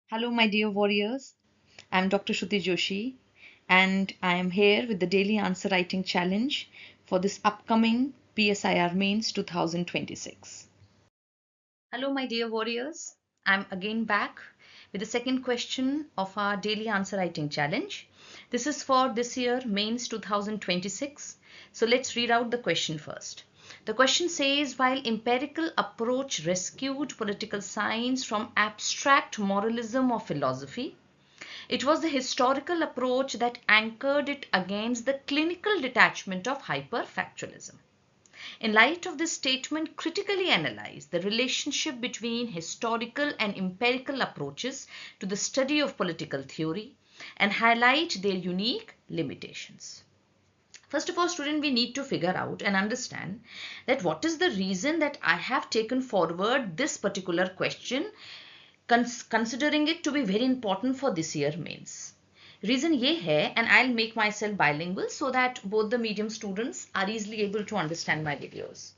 Hello, my dear warriors. I'm Dr. Shruti Joshi, and I am here with the daily answer writing challenge for this upcoming PSIR Mains 2026. Hello, my dear warriors. I'm again back with the second question of our daily answer writing challenge. This is for this year, Mains 2026. So let's read out the question first. The question says, while empirical approach rescued political science from abstract moralism or philosophy, it was the historical approach that anchored it against the clinical detachment of hyper-factualism. In light of this statement, critically analyze the relationship between historical and empirical approaches to the study of political theory and highlight their unique limitations. First of all, student, we need to figure out and understand that what is the reason that I have taken forward this particular question, considering it to be very important for this year mains. Reason ये है, and I'll make myself bilingual so that both the medium students are easily able to understand my videos.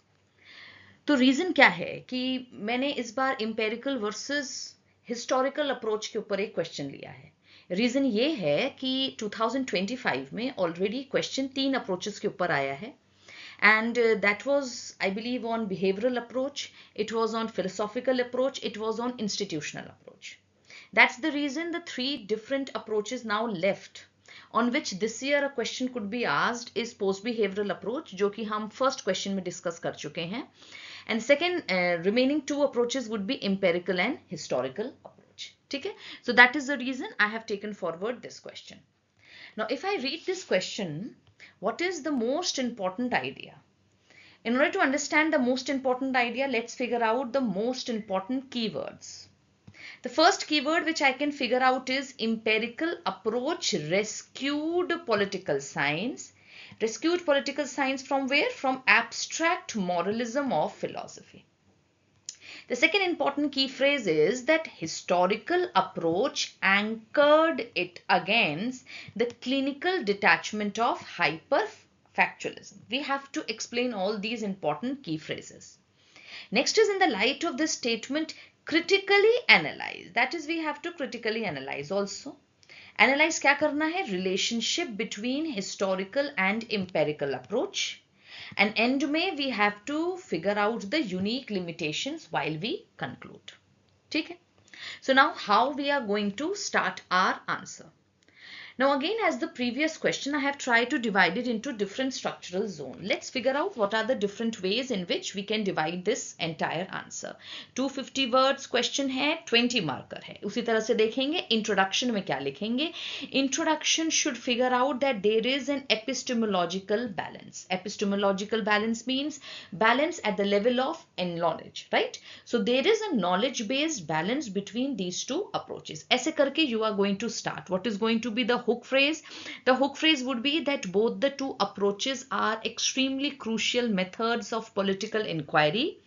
तो reason क्या है कि मैंने इस बार empirical versus historical approach के ऊपर एक क्वेश्चन लिया है. रीज़न ये है कि 2025 में ऑलरेडी क्वेश्चन 3 अप्रोचेस के ऊपर आया है. And that was, I believe, on behavioral approach, it was on philosophical approach, it was on institutional approach. That's the reason the 3 different approaches now left on which this year a question could be asked is post behavioral approach, जो कि हम first question में discuss कर चुके हैं, and second remaining 2 approaches would be empirical and historical approach. ठीक है? So that is the reason I have taken forward this question. Now if I read this question, what is the most important idea? In order to understand the most important idea, let's figure out the most important keywords. The first keyword which I can figure out is empirical approach rescued political science. Rescued political science from where? From abstract moralism of philosophy. The second important key phrase is that historical approach anchored it against the clinical detachment of hyper-factualism. We have to explain all these important key phrases. Next is, in the light of this statement, critically analyze. That is, we have to critically analyze also. Analyze क्या करना है? Relationship between historical and empirical approach. And end में we have to figure out the unique limitations while we conclude. ठीक है? So now how we are going to start our answer. Now again, as the previous question, I have tried to divide it into different structural zones. Let's figure out what are the different ways in which we can divide this entire answer. 250 words question है, 20 marker है. उसी तरह से देखेंगे introduction में क्या लिखेंगे. Introduction should figure out that there is an epistemological balance. Epistemological balance means balance at the level of knowledge, right? So there is a knowledge based balance between these two approaches. ऐसे करके you are going to start. What is going to be the hook phrase? The hook phrase would be that both the two approaches are extremely crucial methods of political inquiry.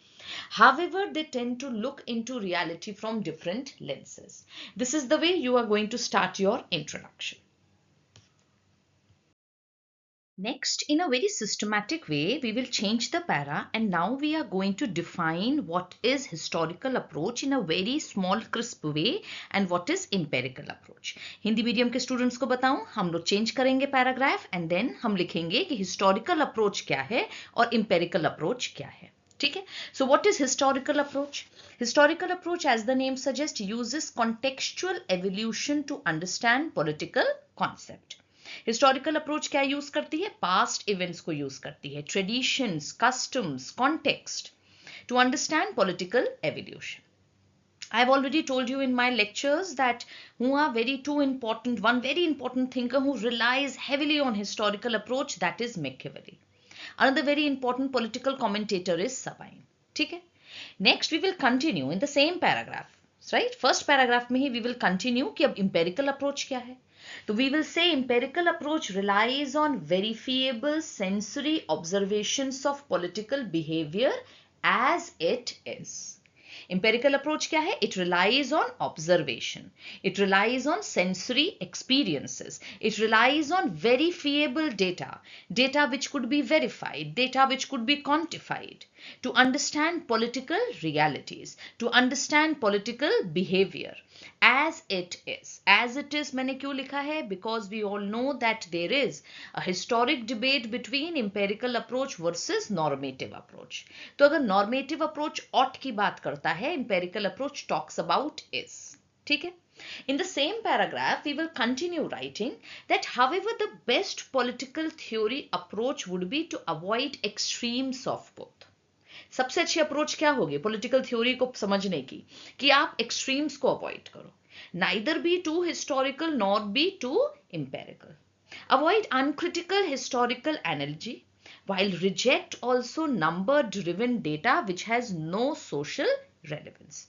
However, they tend to look into reality from different lenses. This is the way you are going to start your introduction. Next, in a very systematic way, we will change the para, and now we are going to define what is historical approach in a very small crisp way and what is empirical approach. Hindi medium के students को बताऊं, हम लोग change करेंगे paragraph and then हम लिखेंगे कि historical approach क्या है और empirical approach क्या है. ठीक है? So what is historical approach? Historical approach, as the name suggests, uses contextual evolution to understand political concept. Historical approach क्या यूज करती है? पास्ट इवेंट्स को यूज करती है, traditions, customs, context to understand political evolution. I have already told you in my lectures that who are one very important thinker who relies heavily on historical approach, that is Machiavelli. Another very important political commentator is Sabine. ठीक है? Next we will continue in the same paragraph, right? First paragraph में ही we will continue कि अब empirical approach क्या है. So we will say empirical approach relies on verifiable sensory observations of political behavior as it is. Empirical approach क्या है? It relies on observation. It relies on sensory experiences. It relies on verifiable data. Data which could be verified. Data which could be quantified. To understand political realities. To understand political behavior. as it is मैंने क्यों लिखा है? Because we all know that there is a historic debate between empirical approach versus normative approach. तो अगर normative approach ought की बात करता है, empirical approach talks about is. ठीक है? In the same paragraph, we will continue writing that however the best political theory approach would be to avoid extremes of both. सबसे अच्छी अप्रोच क्या होगी पॉलिटिकल थ्योरी को समझने की? कि आप एक्सट्रीम्स को अवॉइड करो. Neither be too historical nor be too empirical. Avoid uncritical historical analogy while reject also number driven data which has no social relevance.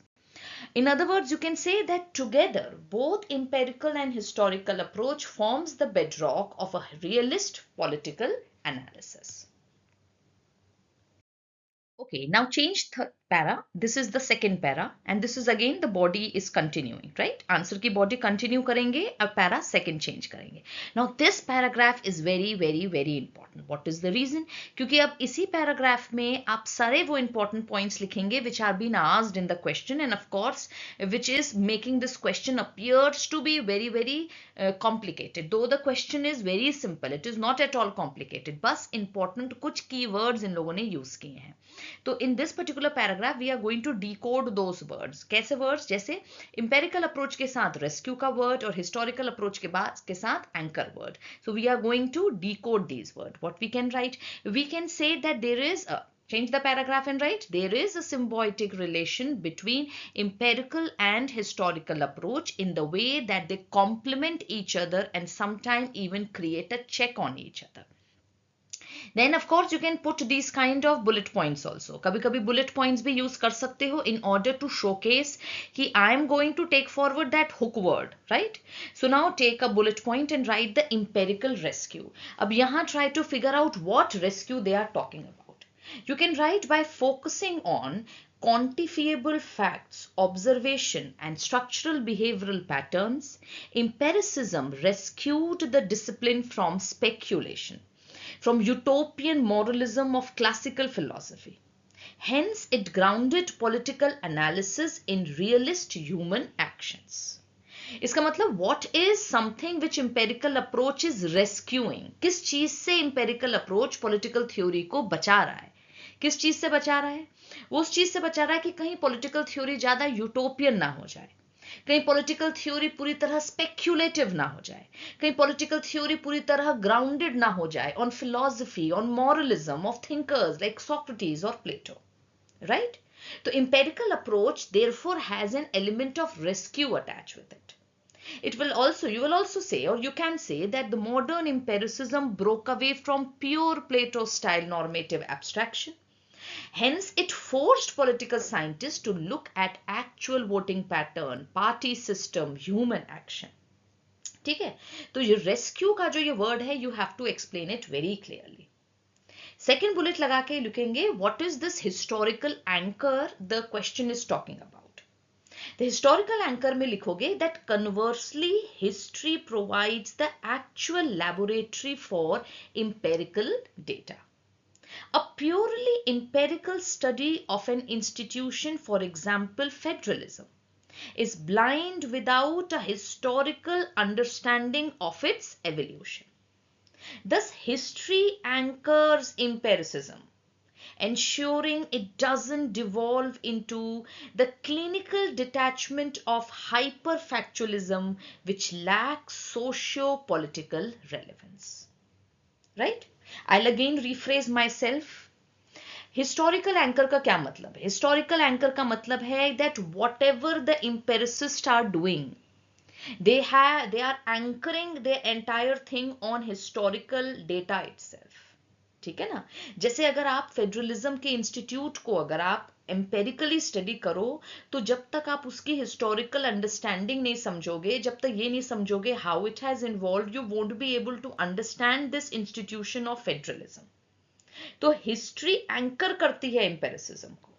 In other words, you can say that together both empirical and historical approach forms the bedrock of a realist political analysis. Okay, now change para. This is the second para and this is again the body is continuing, right? Answer की body continue करेंगे और para second change करेंगे. Now this paragraph is very important. What is the reason? क्योंकि अब इसी paragraph में आप सारे वो important points लिखेंगे which are being asked in the question and of course which is making this question appears to be very complicated. Though the question is very simple, it is not at all complicated. बस important कुछ keywords इन लोगों ने use किए हैं. तो in this particular paragraph we are going to decode those words. कैसे words? जैसे empirical approach के साथ rescue का word और historical approach के साथ anchor word. So we are going to decode these words. What we can write? We can say that there is a change the paragraph and write there is a symbiotic relation between empirical and historical approach in the way that they complement each other and sometimes even create a check on each other. Then of course you can put these kind of bullet points also. कभी कभी bullet points भी use कर सकते हो in order to showcase कि I am going to take forward that hook word, right? So now take a bullet point and write the empirical rescue. अब यहाँ try to figure out what rescue they are talking about. You can write by focusing on quantifiable facts, observation and structural behavioral patterns. Empiricism rescued the discipline from speculation, from utopian moralism of classical philosophy. Hence, it grounded political analysis in realist human actions. इसका मतलब what is something which empirical approach is rescuing? किस चीज से empirical approach political theory को बचा रहा है? किस चीज से बचा रहा है? वो उस चीज से बचा रहा है कि कहीं political theory ज्यादा utopian ना हो जाए, कहीं पॉलिटिकल थ्योरी पूरी तरह स्पेक्युलेटिव ना हो जाए, कहीं पॉलिटिकल थ्योरी पूरी तरह ग्राउंडेड ना हो जाए on philosophy, on moralism of thinkers like Socrates और प्लेटो, राइट? तो empirical approach therefore has an element of rescue attached with it. You will also say, or you can say that the modern empiricism broke away from pure Plato style normative abstraction. Hence, it forced political scientists to look at actual voting pattern, party system, human action. ठीक है? तो ये rescue का जो ये word है, you have to explain it very clearly. Second bullet लगा के लिखेंगे, what is this historical anchor the question is talking about? The historical anchor में लिखोगे that conversely, history provides the actual laboratory for empirical data. A purely empirical study of an institution, for example, federalism, is blind without a historical understanding of its evolution. Thus, history anchors empiricism, ensuring it doesn't devolve into the clinical detachment of hyper-factualism, which lacks socio-political relevance. Right? I'll again rephrase myself. Historical anchor का क्या मतलब है? Historical anchor का मतलब है that whatever the empiricists are doing, they are anchoring the entire thing on historical data itself. ठीक है ना? जैसे अगर आप फेडरलिज्म के इंस्टीट्यूट को अगर आप एम्पेरिकली स्टडी करो तो जब तक आप उसकी हिस्टोरिकल अंडरस्टैंडिंग नहीं समझोगे, जब तक ये नहीं समझोगे how it has involved, you won't be able to understand this institution of federalism. तो हिस्ट्री एंकर करती है एम्पेरिसिज्म को.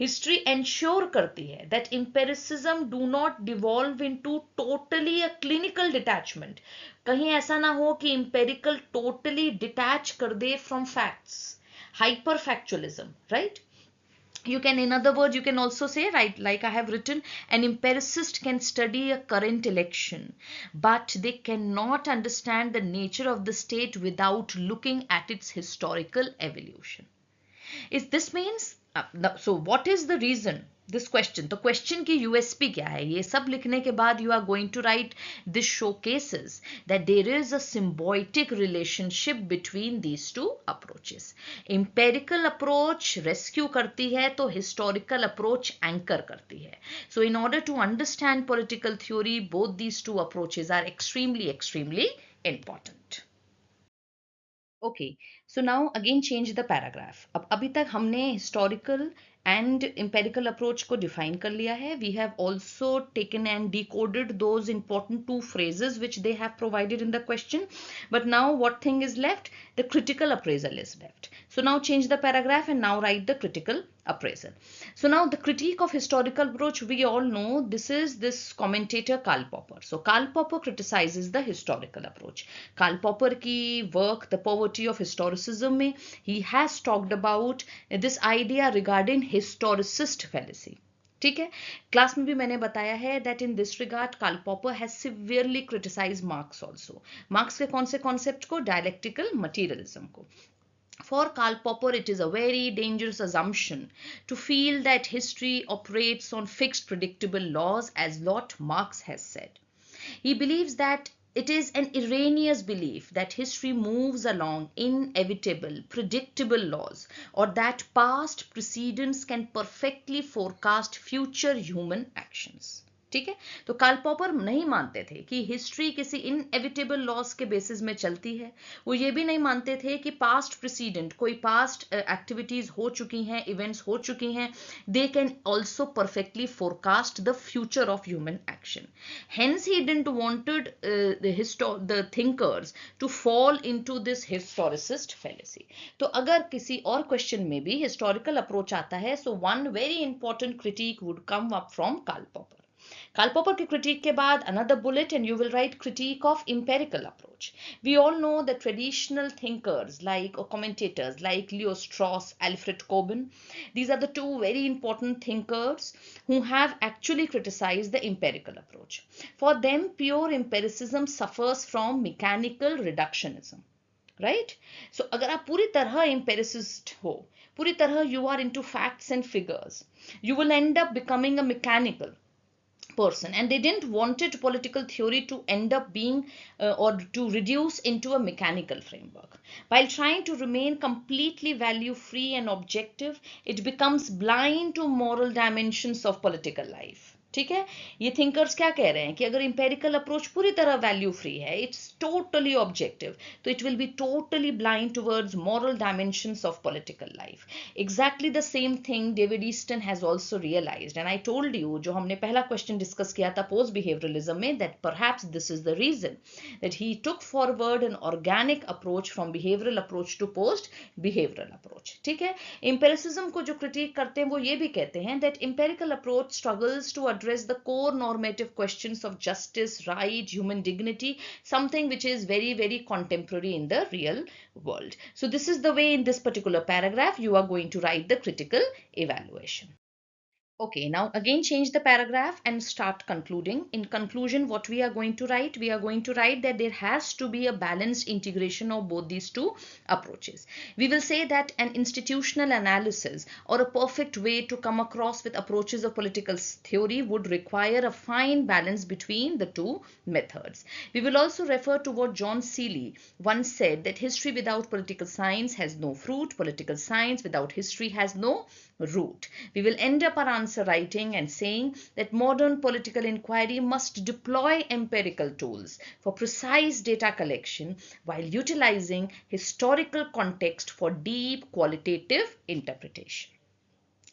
हिस्ट्री एंश्योर करती है that empiricism do not devolve into totally a clinical detachment. कहीं ऐसा ना हो कि empirical totally detach कर दे from facts. Hyper-factualism, right? You can, in other words, you can also say, right, like I have written, an empiricist can study a current election, but they cannot understand the nature of the state without looking at its historical evolution. Is this means so what is the reason, this question, तो question की USP क्या है, ये सब लिखने के बाद you are going to write, this showcases that there is a symbiotic relationship between these two approaches. Empirical approach rescue करती है तो historical approach anchor करती है. So in order to understand political theory, both these two approaches are extremely important. Okay, so now again change the paragraph. अब अभी तक हमने historical and empirical approach को define कर लिया है. We have also taken and decoded those important two phrases which they have provided in the question. But now what thing is left? The critical appraisal is left. So now change the paragraph and now write the critical appraisal. So now the critique of historical approach, we all know this is this commentator Karl Popper. So Karl Popper criticizes the historical approach. Karl Popper ki work, The Poverty of Historicism में he has talked about this idea regarding historicist fallacy. ठीक है, class में भी मैंने बताया है that in this regard Karl Popper has severely criticized Marx also. Marx के कौन से concept को? Dialectical materialism को. For Karl Popper, it is a very dangerous assumption to feel that history operates on fixed predictable laws, as what Marx has said. He believes that it is an erroneous belief that history moves along inevitable, predictable laws, or that past precedents can perfectly forecast future human actions. ठीक है, तो Karl popper नहीं मानते थे कि history किसी inevitable loss के basis में चलती है. वो ये भी नहीं मानते थे कि पास्ट प्रेसिडेंट, कोई पास्ट एक्टिविटीज हो चुकी हैं, इवेंट्स हो चुकी हैं, they can also perfectly forecast the future of human action. Hence he didn't wanted the thinkers to fall into this historicist fallacy. तो अगर किसी और क्वेश्चन में भी हिस्टोरिकल अप्रोच आता है, so one very important critic would come up from Karl Popper. Karl Popper की critique के बाद another bullet and you will write critique of empirical approach. We all know the traditional thinkers like or commentators like Leo Strauss, Alfred Coben. These are the two very important thinkers who have actually criticized the empirical approach. For them, pure empiricism suffers from mechanical reductionism. Right? So अगर आप पूरी तरह empiricist हो, पूरी तरह you are into facts and figures, you will end up becoming a mechanical person, and they didn't wanted political theory to end up being or to reduce into a mechanical framework. While trying to remain completely value free and objective, it becomes blind to moral dimensions of political life. ठीक है, ये thinkers क्या कह रहे हैं कि अगर empirical approach पूरी तरह वैल्यू फ्री है, इट्स टोटली ऑब्जेक्टिव, तो it will be totally blind towards moral dimensions of political life. Exactly the same thing David Easton has also realised, and I told you, जो हमने पहला question discuss किया था post behaviouralism में, that perhaps this is the reason that he took forward an organic approach from behavioural approach to post behavioural approach. ठीक है, empiricism को जो क्रिटिक करते हैं वो ये भी कहते हैं that empirical approach struggles to address the core normative questions of justice, right, human dignity, something which is very contemporary in the real world. So this is the way in this particular paragraph you are going to write the critical evaluation. Okay, now again change the paragraph and start concluding. In conclusion, what we are going to write? We are going to write that there has to be a balanced integration of both these two approaches. We will say that an institutional analysis or a perfect way to come across with approaches of political theory would require a fine balance between the two methods. We will also refer to what John Seeley once said, that history without political science has no fruit, political science without history has no root. We will end up our answer writing and saying that modern political inquiry must deploy empirical tools for precise data collection while utilizing historical context for deep qualitative interpretation.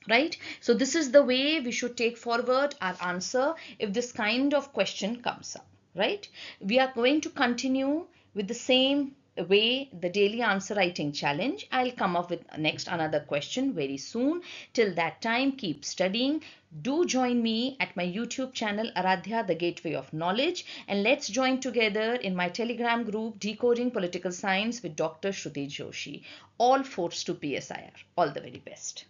Right? So this is the way we should take forward our answer if this kind of question comes up. Right? We are going to continue with the same way the daily answer writing challenge. I'll come up with next another question very soon. Till that time, keep studying. Do join me at my YouTube channel Aradhya, the Gateway of Knowledge, and let's join together in my Telegram group Decoding Political Science with Dr. Shruti Joshi. All force to PSIR. All the very best.